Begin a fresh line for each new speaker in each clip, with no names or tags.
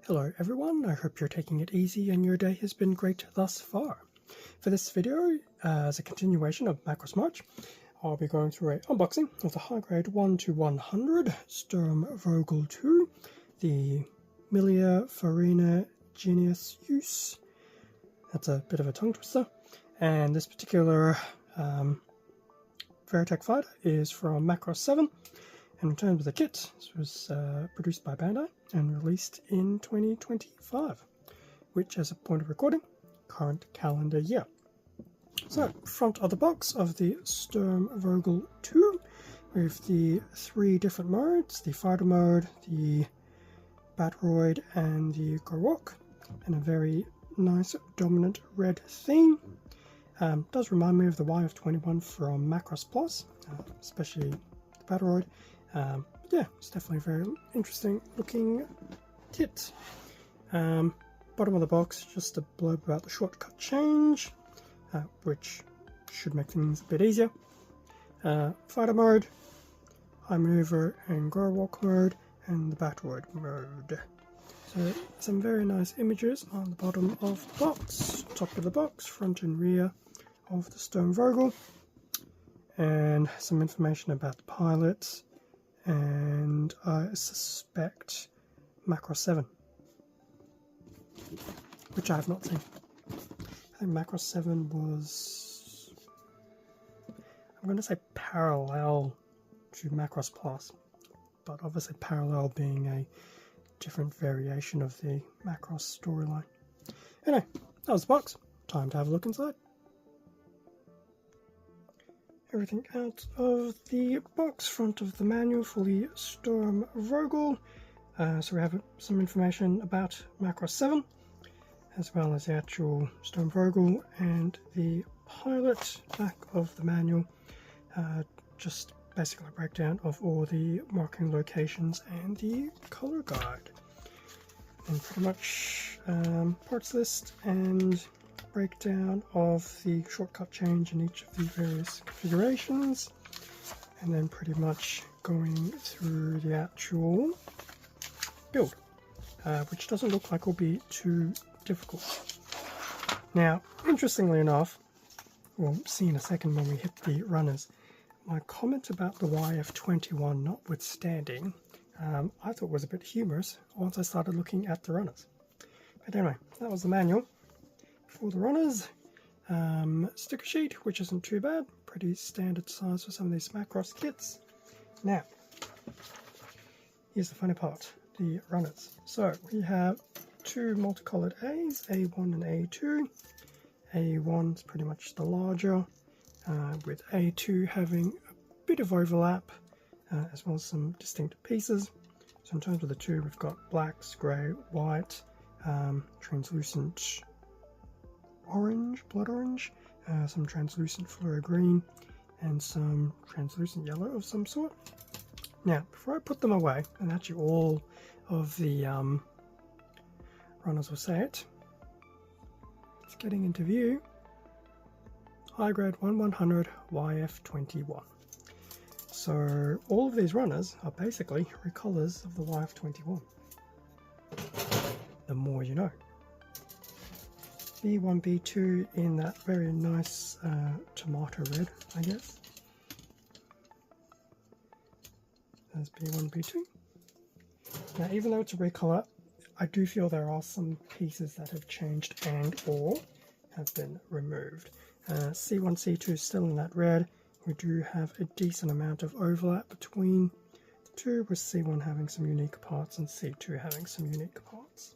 Hello everyone, I hope you're taking it easy and your day has been great thus far. For this video, as a continuation of Macross March, I'll be going through an unboxing of the high grade 1-100 Sturmvögel 2, the Milia Farina Jenius. That's a bit of a tongue twister. And this particular Veritech fighter is from Macross7. And in terms of the kit, this was produced by Bandai and released in 2025, which, as a point of recording, current calendar year. So, front of the box of the Sturmvögel 2 with the three different modes, the fighter mode, the Batroid and the Gorok, and a very nice dominant red theme. Does remind me of the YF-21 from Macross Plus, especially the Batroid. Yeah, it's definitely a very interesting looking kit. Bottom of the box, just a blurb about the shortcut change, which should make things a bit easier. Fighter mode, high maneuver and Gorok mode, and the Batroid mode. So some very nice images on the bottom of the box, top of the box, front and rear of the Sturmvögel, and some information about the pilots. And I suspect Macross7, which I have not seen. I think Macross7 was, I'm going to say parallel to Macross Plus, but obviously parallel being a different variation of the Macross storyline. Anyway, that was the box. Time to have a look inside. Everything out of the box, front of the manual for the Sturmvögel. So we have some information about Macross7, as well as the actual Sturmvögel and the pilot. Back of the manual, just basically a breakdown of all the marking locations and the color guide. And pretty much parts list and breakdown of the shortcut change in each of the various configurations, and then pretty much going through the actual build, which doesn't look like will be too difficult. Now, interestingly enough, we'll see in a second when we hit the runners, my comment about the YF-21 notwithstanding, I thought was a bit humorous once I started looking at the runners. But anyway, that was the manual. For the runners, sticker sheet, which isn't too bad, pretty standard size for some of these Macross kits. Now, here's the funny part, the runners. So we have two multicolored A's, A1 and A2. A1 is pretty much the larger, with A2 having a bit of overlap, as well as some distinct pieces. So in terms of the two, we've got blacks, grey, white, translucent orange, blood orange, some translucent fluoro green, and some translucent yellow of some sort. Now, before I put them away, and actually all of the runners will say it, it's getting into view, high grade 1-100 YF-21. So all of these runners are basically recolors of the YF-21. The more you know. B1, B2 in that very nice tomato red, I guess. There's B1, B2. Now, even though it's a recolor, I do feel there are some pieces that have changed and or have been removed. C1, C2 is still in that red. We do have a decent amount of overlap between the two, with C1 having some unique parts and C2 having some unique parts.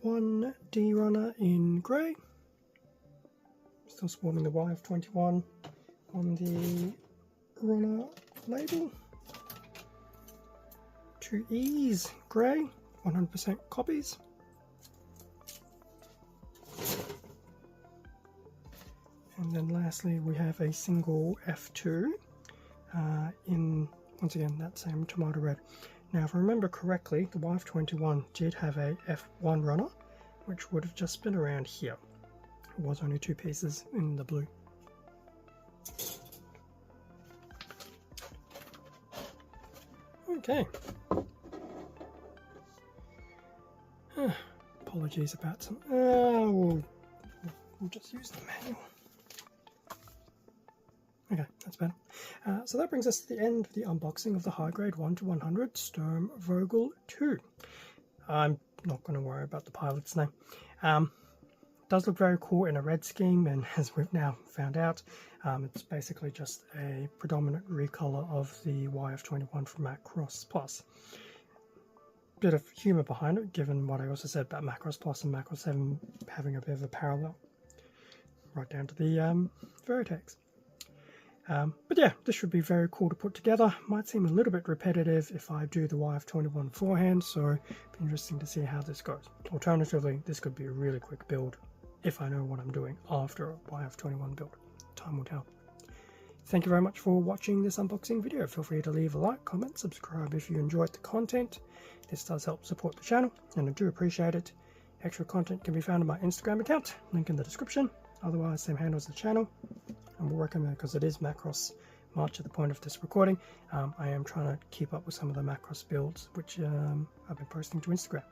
One D runner in grey, still sporting the YF-21 on the runner label. Two E's grey, 100% copies. And then lastly we have a single F2 in, once again, that same tomato red. Now, if I remember correctly, the YF-21 did have a F1 runner, which would have just been around here. It was only two pieces in the blue. Okay. Apologies about some. We'll just use the manual. Okay, that's better. So that brings us to the end of the unboxing of the high grade 1-100 Sturmvögel 2. I'm not going to worry about the pilot's name. It does look very cool in a red scheme, and as we've now found out, it's basically just a predominant recolor of the YF-21 from Macross Plus. Bit of humour behind it, given what I also said about Macross Plus and Macross7 having a bit of a parallel, right down to the Veritex. But yeah, this should be very cool to put together. Might seem a little bit repetitive if I do the YF-21 beforehand, so it'll be interesting to see how this goes. Alternatively, this could be a really quick build if I know what I'm doing after a YF-21 build. Time will tell. Thank you very much for watching this unboxing video. Feel free to leave a like, comment, subscribe if you enjoyed the content. This does help support the channel, and I do appreciate it. Extra content can be found on my Instagram account, link in the description. Otherwise, same handle as the channel. And we'll recommend, because it is Macross March at the point of this recording, I am trying to keep up with some of the Macross builds, which I've been posting to Instagram.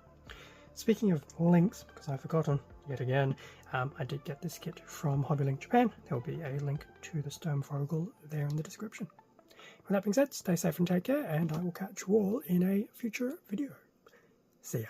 Speaking of links, because I've forgotten yet again, I did get this kit from Hobbylink Japan. There will be a link to the Sturmvögel there in the description. With that being said, stay safe and take care, and I will catch you all in a future video. See ya.